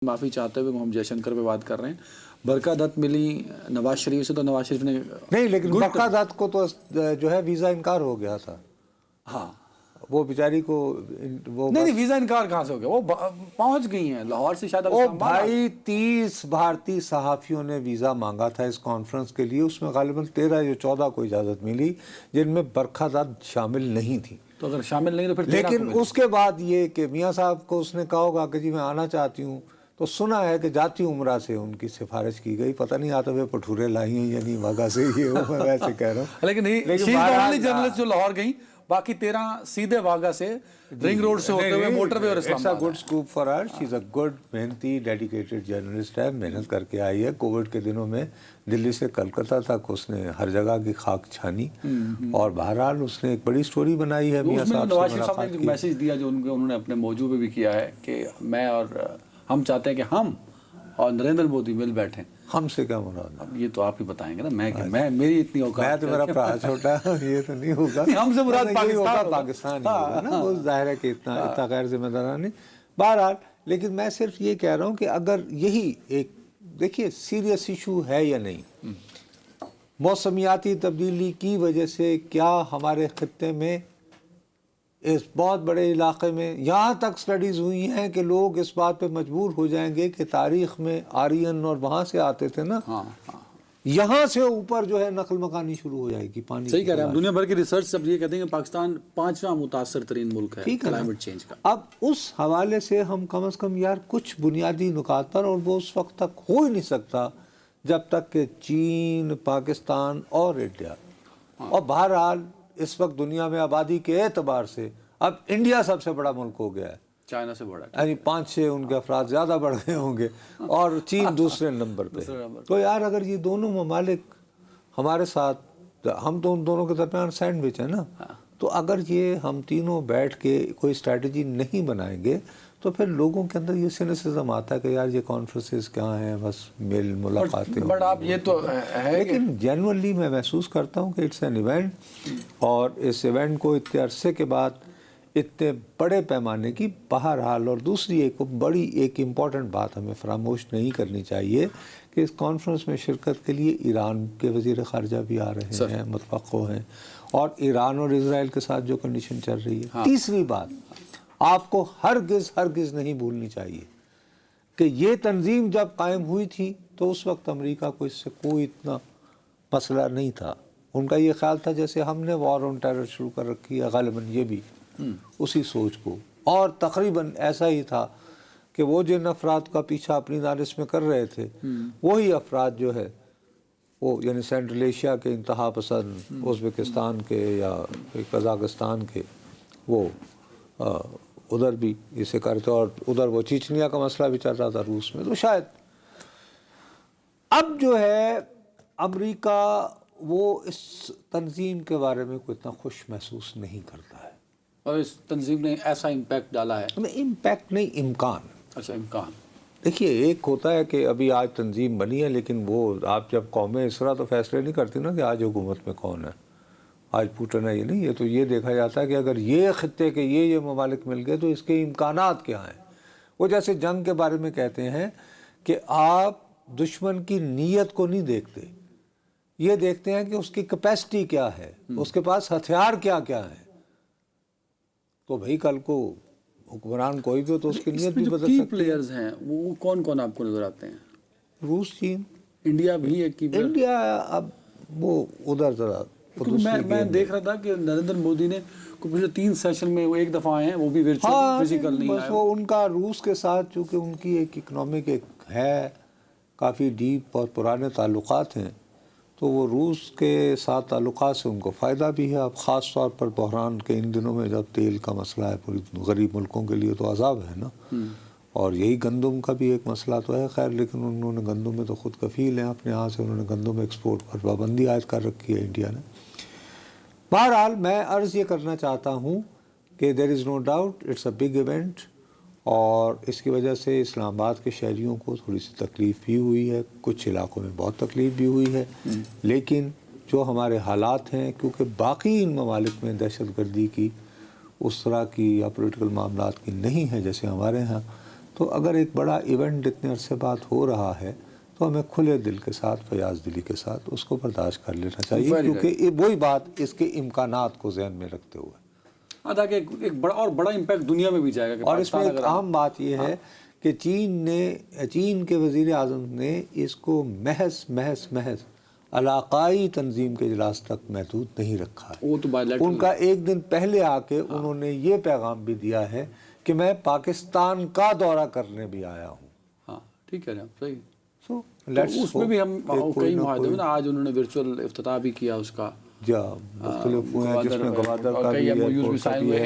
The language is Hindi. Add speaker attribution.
Speaker 1: माफ़ी चाहते हुए हम जयशंकर पे बात कर रहे हैं। बरका दत्त मिली नवाज शरीफ से, तो नवाज शरीफ ने
Speaker 2: नहीं, लेकिन बरका दत्त को तो जो है वीज़ा इनकार हो गया था।
Speaker 1: हाँ,
Speaker 2: वो बेचारी को वो
Speaker 1: नहीं वीज़ा इनकार कहाँ से हो गया, वो पहुंच गई हैं लाहौर से शायद।
Speaker 2: ओ भाई, 30 भारतीय सहाफ़ियों ने वीज़ा मांगा था इस कॉन्फ्रेंस के लिए, उसमें गालिबन 13 या 14 को इजाज़त मिली, जिनमें बरका दत्त शामिल नहीं थी।
Speaker 1: तो अगर शामिल नहीं तो फिर
Speaker 2: लेकिन उसके बाद ये कि मियाँ साहब को उसने कहा होगा कि जी मैं आना चाहती हूँ, तो सुना है कि जाती उम्रा से उनकी सिफारिश की गई। पता नहीं आते हुए पठूरे लाई हैं या नहीं वागा से, ये मैं वैसे कह रहा हूँ।
Speaker 1: लेकिन जर्नलिस्ट जो लाहौर गई, बाकी 13 सीधे वागा से रिंग रोड से होते हुए मोटरवे और Islamabad.
Speaker 2: It's a good scoop for her. She is a good, मेहनती, डेडिकेटेड जर्नलिस्ट है, मेहनत करके आई है। कोविड के दिनों में दिल्ली से कलकत्ता तक उसने हर जगह की खाक छानी, और बहरहाल उसने एक बड़ी स्टोरी बनाई है। मियां साहब
Speaker 1: नवाज शरीफ साहब ने एक मैसेज दिया जो उन्होंने अपने मौजू पे भी किया है कि मैं और हम चाहते हैं कि हम और नरेंद्र मोदी मिल बैठे।
Speaker 2: हमसे क्या मुराद?
Speaker 1: अब ये तो आप ही बताएंगे ना, मैं मेरी इतनी औकात,
Speaker 2: मैं तो मेरा भरा छोटा ये तो नहीं होगा।
Speaker 1: हमसे मुराद
Speaker 2: पाकिस्तान होगा ना, वो जाहिर है कि इतना गैर जिम्मेदाराना नहीं। बहरहाल, लेकिन मैं सिर्फ ये कह रहा हूँ कि अगर यही एक, देखिए, सीरियस इशू है या नहीं, मौसमियाती तब्दीली की वजह से क्या हमारे खित्ते में, इस बहुत बड़े इलाके में, यहाँ तक स्टडीज़ हुई हैं कि लोग इस बात पे मजबूर हो जाएंगे कि तारीख़ में आर्यन और वहाँ से आते थे ना, यहाँ से ऊपर जो है नकल मकानी शुरू हो जाएगी पानी।
Speaker 1: सही कह रहे हैं। दुनिया भर की रिसर्च सब ये कहते हैं कि पाकिस्तान 5वां मुतासर तरीन मुल्क है क्लाइमेट चेंज का।
Speaker 2: अब उस हवाले से हम कम से कम यार कुछ बुनियादी नुकात पर, और वो उस वक्त तक हो ही नहीं सकता जब तक कि चीन, पाकिस्तान और इंडिया, और बहरहाल इस वक्त दुनिया में आबादी के एतबार से अब इंडिया सबसे बड़ा मुल्क हो गया है,
Speaker 1: चाइना से बड़ा,
Speaker 2: यानी 5-6 उनके अफराद ज़्यादा बढ़ गए होंगे, और चीन दूसरे नंबर पे। तो यार अगर ये दोनों ममालिक हमारे साथ, हम तो उन दोनों के दरमियान सैंडविच है ना, तो अगर ये हम तीनों बैठ के कोई स्ट्रैटेजी नहीं बनाएंगे तो फिर लोगों के अंदर ये सिनिसिज्म आता है कि यार ये कॉन्फ्रेंसेस क्या हैं, बस मेल मुलाकातें।
Speaker 1: बट आप ये तो है,
Speaker 2: लेकिन जेन्युइनली मैं महसूस करता हूँ कि इट्स एन इवेंट, और इस इवेंट को इतने अरसे के बाद इतने बड़े पैमाने की, बहरहाल, और दूसरी एक इम्पॉर्टेंट बात हमें फरामोश नहीं करनी चाहिए कि इस कॉन्फ्रेंस में शिरकत के लिए ईरान के वज़ीर ख़ारजा भी आ रहे हैं, मुतफ़क़ हैं, और ईरान और इजराइल के साथ जो कंडीशन चल रही है। तीसरी बात आपको हरगिज़ नहीं भूलनी चाहिए कि ये तंजीम जब कायम हुई थी तो उस वक्त अमेरिका को इससे कोई इतना मसला नहीं था। उनका ये ख्याल था जैसे हमने वॉर ऑन टेरर शुरू कर रखी है, गालिबन ये भी उसी सोच को, और तकरीबन ऐसा ही था कि वो जिन अफराद का पीछा अपनी दानिश में कर रहे थे, वही अफराद जो है वो, यानी सेंट्रल एशिया के इंतहा पसंद, उज़्बेकिस्तान के या कज़ाकिस्तान के, वो उधर भी इसे करते, और उधर वो चीचनिया का मसला भी चल रहा था रूस में। तो शायद अब जो है अमेरिका वो इस तंजीम के बारे में कोई इतना खुश महसूस नहीं करता है,
Speaker 1: और इस तंजीम ने ऐसा इम्पैक्ट डाला है।
Speaker 2: इम्पैक्ट नहीं, इम्कान।
Speaker 1: अच्छा, इम्कान।
Speaker 2: देखिए, एक होता है कि अभी आज तंजीम बनी है, लेकिन वो आप जब कौमें इस तरह तो फैसले नहीं करती ना कि आज हुकूमत में कौन है, आज पुतिन है, ये नहीं, ये तो ये देखा जाता है कि अगर ये खित्ते के ये ममालिक मिल गए तो इसके इम्कानात क्या हैं। वो जैसे जंग के बारे में कहते हैं कि आप दुश्मन की नीयत को नहीं देखते, ये देखते हैं कि उसकी कैपेसिटी क्या है, उसके पास हथियार क्या क्या है। तो भाई कल को हुक्मरान कोई भी हो तो उसकी नीयत भी बदल सकती है।
Speaker 1: प्लेयर्स हैं वो कौन कौन आपको नजर आते हैं?
Speaker 2: रूस, चीन,
Speaker 1: इंडिया भी एक की
Speaker 2: इंडिया अब वो उधर जरा।
Speaker 1: मैं देख रहा था कि नरेंद्र मोदी ने पिछले 3 सेशन में वो एक दफ़ा आए हैं, वो भी वर्चुअल, फिजिकल नहीं आए।
Speaker 2: वो उनका रूस के साथ चूँकि उनकी एक इकनॉमिक एक है, काफ़ी डीप और पुराने ताल्लुकात हैं, तो वो रूस के साथ ताल्लुकात से उनको फ़ायदा भी है। अब ख़ास तौर पर बहरान के इन दिनों में जब तेल का मसला है पूरी गरीब मुल्कों के लिए, तो अज़ाब है ना, और यही गंदम का भी एक मसला तो है। खैर, लेकिन उन्होंने गंदम में तो ख़ुद कफ़ील हैं अपने यहाँ से, उन्होंने गंदम एक्सपोर्ट पर पाबंदी आयद कर रखी है इंडिया ने। बहरहाल, मैं अर्ज़ ये करना चाहता हूँ कि there is no doubt it's a big event, और इसकी वजह से इस्लामाबाद के शहरियों को थोड़ी सी तकलीफ़ भी हुई है, कुछ इलाकों में बहुत तकलीफ़ भी हुई है। लेकिन जो हमारे हालात हैं, क्योंकि बाकी इन ममालिक में दहशत गर्दी की उस तरह की या पोलिटिकल मामलात की नहीं है जैसे हमारे यहाँ, तो अगर एक बड़ा इवेंट इतने अरसे बाद हो रहा है तो हमें खुले दिल के साथ, फयाज दिली के साथ उसको बर्दाश्त कर लेना चाहिए,
Speaker 1: Very
Speaker 2: क्योंकि वही बात इसके इम्कानात को जहन में रखते हुए।
Speaker 1: ताकि एक बड़ा इम्पैक्ट दुनिया में भी जाएगा कि
Speaker 2: और इसमें
Speaker 1: पाकिस्तान
Speaker 2: एक
Speaker 1: अगर
Speaker 2: अहम बात यह है कि चीन के वज़ीर आज़म ने इसको महज इलाक़ाई तंजीम के इजलास तक महदूद नहीं रखा है।
Speaker 1: वो तो bilateral
Speaker 2: उनका एक दिन पहले आके उन्होंने ये पैगाम भी दिया है कि मैं पाकिस्तान का दौरा करने भी आया हूँ।
Speaker 1: हाँ ठीक है, सही।
Speaker 2: सो
Speaker 1: तो उसमें भी हम कई मुहादे में ना, आज उन्होंने वर्चुअल इफ्तिताह भी किया उसका,
Speaker 2: मुख्तलिफ हुए हैं जिसमें गवादर का
Speaker 1: कई
Speaker 2: भी है,
Speaker 1: MOUs भी
Speaker 2: कोर्ट का
Speaker 1: साइन
Speaker 2: भी
Speaker 1: हुए
Speaker 2: है।